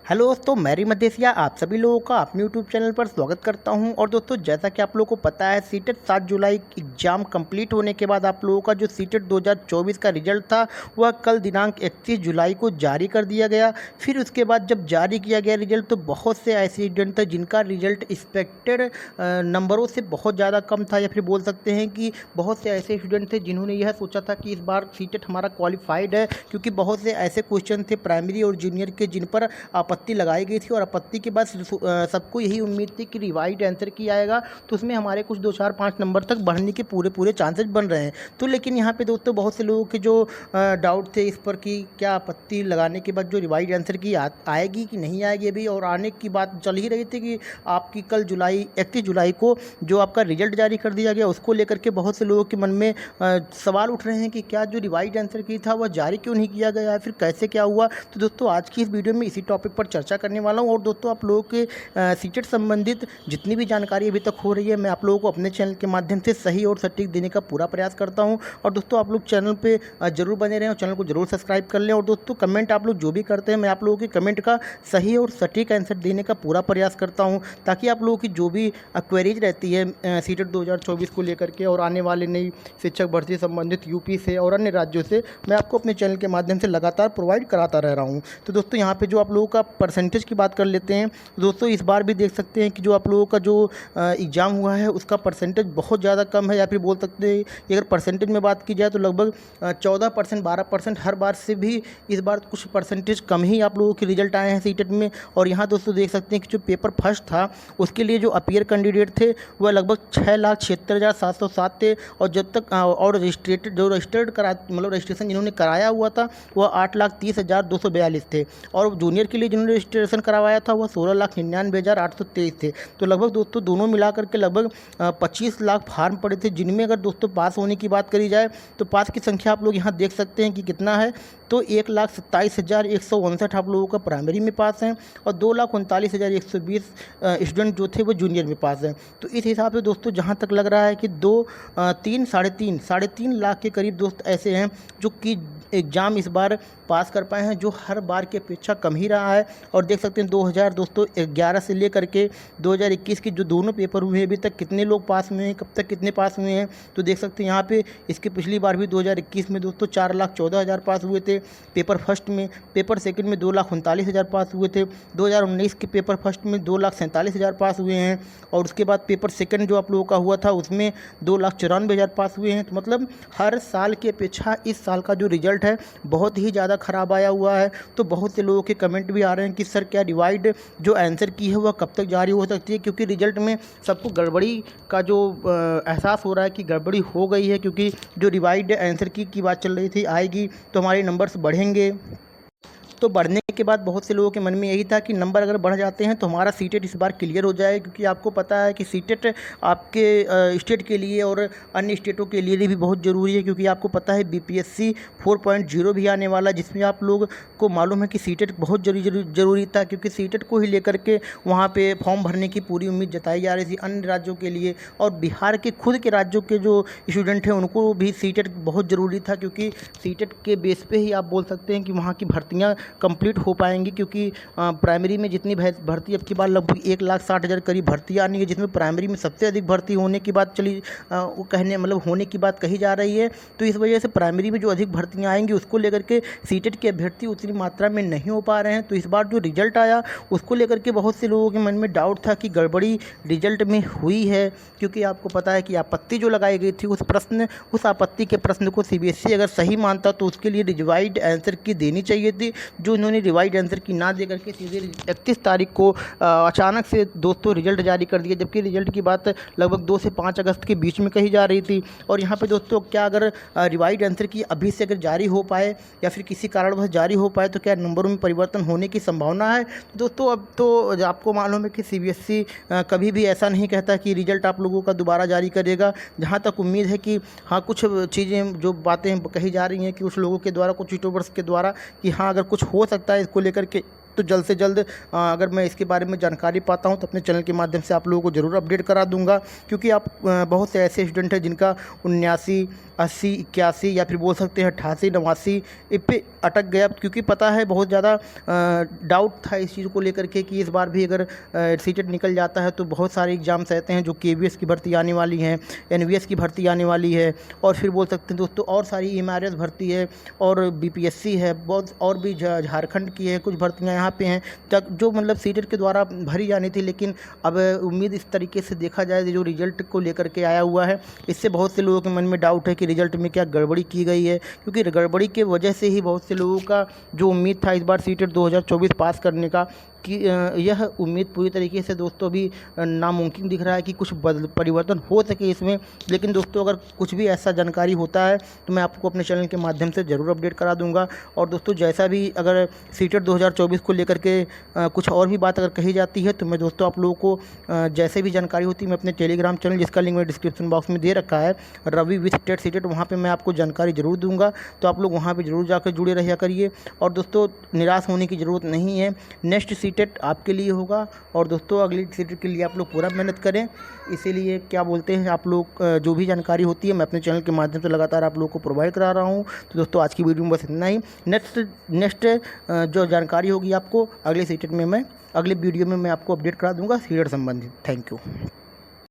Hello दोस्तों, मैं मदेशिया आप सभी लोगों का अपने यूट्यूब चैनल पर स्वागत करता हूं। और दोस्तों, जैसा कि आप लोगों को पता है, सीटेट 7 जुलाई एग्ज़ाम कंप्लीट होने के बाद आप लोगों का जो सीटेट 2024 का रिजल्ट था वह कल दिनांक 31 जुलाई को जारी कर दिया गया। फिर उसके बाद जब जारी किया गया रिजल्ट तो बहुत से ऐसे स्टूडेंट थे जिनका रिजल्ट एक्सपेक्टेड नंबरों से बहुत ज़्यादा कम था, या फिर बोल सकते हैं कि बहुत से ऐसे स्टूडेंट थे जिन्होंने यह सोचा था कि इस बार सीटेट हमारा क्वालिफाइड है, क्योंकि बहुत से ऐसे क्वेश्चन थे प्राइमरी और जूनियर के जिन पर आपत्ति लगाई गई थी। और आपत्ति के बाद सबको यही उम्मीद थी कि रिवाइड आंसर की आएगा तो उसमें हमारे कुछ 2 4 5 नंबर तक बढ़ने के पूरे चांसेस बन रहे हैं। तो लेकिन यहाँ पे दोस्तों बहुत से लोगों के जो डाउट थे इस पर कि क्या आपत्ति लगाने के बाद जो रिवाइड आंसर की आएगी कि नहीं आएगी अभी, और आने की बात चल ही रही थी कि आपकी कल 31 जुलाई को जो आपका रिजल्ट जारी कर दिया गया उसको लेकर के बहुत से लोगों के मन में सवाल उठ रहे हैं कि क्या जो रिवाइड आंसर की था वह जारी क्यों नहीं किया गया है, फिर कैसे क्या हुआ। तो दोस्तों आज की इस वीडियो में इसी टॉपिक पर चर्चा करने वाला हूं। और दोस्तों आप लोगों के सीटेट संबंधित जितनी भी जानकारी अभी तक हो रही है मैं आप लोगों को अपने चैनल के माध्यम से सही और सटीक देने का पूरा प्रयास करता हूं। और दोस्तों आप लोग चैनल पे जरूर बने रहें और चैनल को जरूर सब्सक्राइब कर लें। और दोस्तों कमेंट आप लोग जो भी करते हैं मैं आप लोगों के कमेंट का सही और सटीक आंसर देने का पूरा प्रयास करता हूँ, ताकि आप लोगों की जो भी क्वेरीज रहती है सीटेट 2024 को लेकर के और आने वाले नई शिक्षक भर्ती संबंधित यूपी से और अन्य राज्यों से मैं आपको अपने चैनल के माध्यम से लगातार प्रोवाइड कराता रह रहा हूँ। तो दोस्तों यहाँ पे जो आप लोगों का परसेंटेज की बात कर लेते हैं। दोस्तों इस बार भी देख सकते हैं कि जो आप लोगों का जो एग्ज़ाम हुआ है उसका परसेंटेज बहुत ज़्यादा कम है, या फिर बोल सकते हैं कि अगर परसेंटेज में बात की जाए तो लगभग 14% 12% हर बार से भी इस बार कुछ परसेंटेज कम ही आप लोगों के रिजल्ट आए हैं सीटेट में। और यहाँ दोस्तों देख सकते हैं कि जो पेपर फर्स्ट था उसके लिए जो अपीयर कैंडिडेट थे वह लगभग 6,76,707 थे, और जब तक और रजिस्ट्रेटेड जो रजिस्टर्ड मतलब रजिस्ट्रेशन जिन्होंने कराया हुआ था वह 8,30,242 थे, और जूनियर के लिए जिन्होंने रजिस्ट्रेशन करवाया था वह 16,99,823 थे। तो लगभग दोस्तों दोनों मिलाकर के लगभग 25 लाख फार्म पड़े थे, जिनमें अगर दोस्तों पास होने की बात करी जाए तो पास की संख्या आप लोग यहाँ देख सकते हैं कि कितना है। तो 1,27,159 आप लोगों का प्राइमरी में पास हैं और 2,39,120 स्टूडेंट जो थे वो जूनियर में पास हैं। तो इस हिसाब से दोस्तों जहाँ तक लग रहा है कि 3 लाख के करीब दोस्त ऐसे हैं जो कि एग्ज़ाम इस बार पास कर पाए हैं, जो हर बार की अपेक्षा कम ही रहा है। और देख सकते हैं 2011 से लेकर के 2021 के जो दोनों पेपर हुए हैं अभी तक कितने लोग पास हुए हैं, कब तक कितने पास हुए हैं। तो देख सकते हैं यहाँ पे इसके पिछली बार भी 2021 में दोस्तों 4,14,000 पास हुए थे पेपर फर्स्ट में, पेपर सेकंड में 2,39,000 पास हुए थे, 2019 के पेपर फर्स्ट में 2,47,000 पास हुए हैं, और उसके बाद पेपर सेकंड जो आप लोगों का हुआ था उसमें 2,94,000 पास हुए हैं। तो मतलब हर साल की अपेक्षा इस साल का जो रिजल्ट है बहुत ही ज़्यादा ख़राब आया हुआ है। तो बहुत से लोगों के कमेंट भी आ रहे हैं कि सर क्या रिवाइड जो आंसर की है वह कब तक जारी हो सकती है, क्योंकि रिजल्ट में सबको गड़बड़ी का जो एहसास हो रहा है कि गड़बड़ी हो गई है, क्योंकि जो रिवाइड आंसर की बात चल रही थी आएगी तो हमारे नंबर्स बढ़ेंगे। तो बढ़ने के बाद बहुत से लोगों के मन में यही था कि नंबर अगर बढ़ जाते हैं तो हमारा सीटेट इस बार क्लियर हो जाए, क्योंकि आपको पता है कि सीटेट आपके स्टेट के लिए और अन्य स्टेटों के लिए भी बहुत ज़रूरी है, क्योंकि आपको पता है बीपीएससी 4.0 भी आने वाला, जिसमें आप लोग को मालूम है कि सीटेट बहुत ज़रूरी था, क्योंकि सीटेट को ही लेकर के वहाँ पर फॉर्म भरने की पूरी उम्मीद जताई जा रही थी अन्य राज्यों के लिए। और बिहार के खुद के राज्यों के जो स्टूडेंट हैं उनको भी सीटेट बहुत ज़रूरी था, क्योंकि सीटेट के बेस पे ही आप बोल सकते हैं कि वहाँ की भर्तियाँ कंप्लीट हो पाएंगी, क्योंकि प्राइमरी में जितनी भर्ती अब की बार लगभग 1,60,000 करीब भर्ती आनी है, जिसमें प्राइमरी में सबसे अधिक भर्ती होने की बात वो कहने मतलब होने की बात कही जा रही है। तो इस वजह से प्राइमरी में जो अधिक भर्तियां आएंगी उसको लेकर के सीटेट के अभ्यर्थी उतनी मात्रा में नहीं हो पा रहे हैं। तो इस बार जो रिजल्ट आया उसको लेकर के बहुत से लोगों के मन में डाउट था कि गड़बड़ी रिजल्ट में हुई है, क्योंकि आपको पता है कि आपत्ति जो लगाई गई थी उस आपत्ति के प्रश्न को सीबीएसई अगर सही मानता तो उसके लिए रिवाइड आंसर की देनी चाहिए थी, जो इन्होंने रिवाइड आंसर की ना दे करके सीधे 31 तारीख को अचानक से दोस्तों रिजल्ट जारी कर दिया, जबकि रिजल्ट की बात लगभग 2 से 5 अगस्त के बीच में कही जा रही थी। और यहाँ पे दोस्तों क्या अगर रिवाइड आंसर की अभी से अगर जारी हो पाए या फिर किसी कारणवश जारी हो पाए तो क्या नंबरों में परिवर्तन होने की संभावना है। दोस्तों अब तो आपको मालूम है कि सीबीएसई कभी भी ऐसा नहीं कहता कि रिजल्ट आप लोगों का दोबारा जारी करेगा। जहाँ तक उम्मीद है कि हाँ कुछ चीज़ें जो बातें कही जा रही हैं कि कुछ लोगों के द्वारा कुछ यूट्यूबर्स के द्वारा कि हाँ अगर कुछ हो सकता है इसको लेकर के तो जल्द से जल्द अगर मैं इसके बारे में जानकारी पाता हूँ तो अपने चैनल के माध्यम से आप लोगों को ज़रूर अपडेट करा दूँगा, क्योंकि आप बहुत से ऐसे स्टूडेंट हैं जिनका 79, 80, 81 या फिर बोल सकते हैं 88, 89 इन पे अटक गया, क्योंकि पता है बहुत ज़्यादा डाउट था इस चीज़ को लेकर के कि इस बार भी अगर सीटेट निकल जाता है तो बहुत सारे एग्ज़ाम्स रहते हैं, जो KVS की भर्ती आने वाली हैं, NVS की भर्ती आने वाली है, और फिर बोल सकते हैं दोस्तों और सारी MRS भर्ती है और BPSC है, बहुत और भी झारखंड की है, कुछ भर्तियाँ यहाँ पे हैं जो मतलब सीटेट के द्वारा भरी जानी थी। लेकिन अब उम्मीद इस तरीके से देखा जाए जो रिजल्ट को लेकर के आया हुआ है, इससे बहुत से लोगों के मन में डाउट है कि रिजल्ट में क्या गड़बड़ी की गई है, क्योंकि गड़बड़ी के वजह से ही बहुत से लोगों का जो उम्मीद था इस बार सीटेट 2024 पास करने का, कि यह उम्मीद पूरी तरीके से दोस्तों अभी नामुमकिन दिख रहा है कि कुछ परिवर्तन हो सके इसमें। लेकिन दोस्तों अगर कुछ भी ऐसा जानकारी होता है तो मैं आपको अपने चैनल के माध्यम से ज़रूर अपडेट करा दूंगा। और दोस्तों जैसा भी अगर सीटेट 2024 को लेकर के कुछ और भी बात अगर कही जाती है तो मैं दोस्तों आप लोगों को जैसे भी जानकारी होती है मैं अपने टेलीग्राम चैनल, जिसका लिंक मैं डिस्क्रिप्शन बॉक्स में दे रखा है, रवि विथ टेट सीटेट, वहाँ पर मैं आपको जानकारी ज़रूर दूँगा। तो आप लोग वहाँ पर ज़रूर जाकर जुड़े रहिया करिए। और दोस्तों निराश होने की ज़रूरत नहीं है, नेक्स्ट सीटेट आपके लिए होगा। और दोस्तों अगली सीटेट के लिए आप लोग पूरा मेहनत करें। इसीलिए क्या बोलते हैं आप लोग, जो भी जानकारी होती है मैं अपने चैनल के माध्यम से लगातार आप लोग को प्रोवाइड करा रहा हूँ। तो दोस्तों आज की वीडियो में बस इतना ही। नेक्स्ट जो जानकारी होगी आपको अगले सीटेट में, मैं अगले वीडियो में मैं आपको अपडेट करा दूँगा सीटेट संबंधित। Thank you.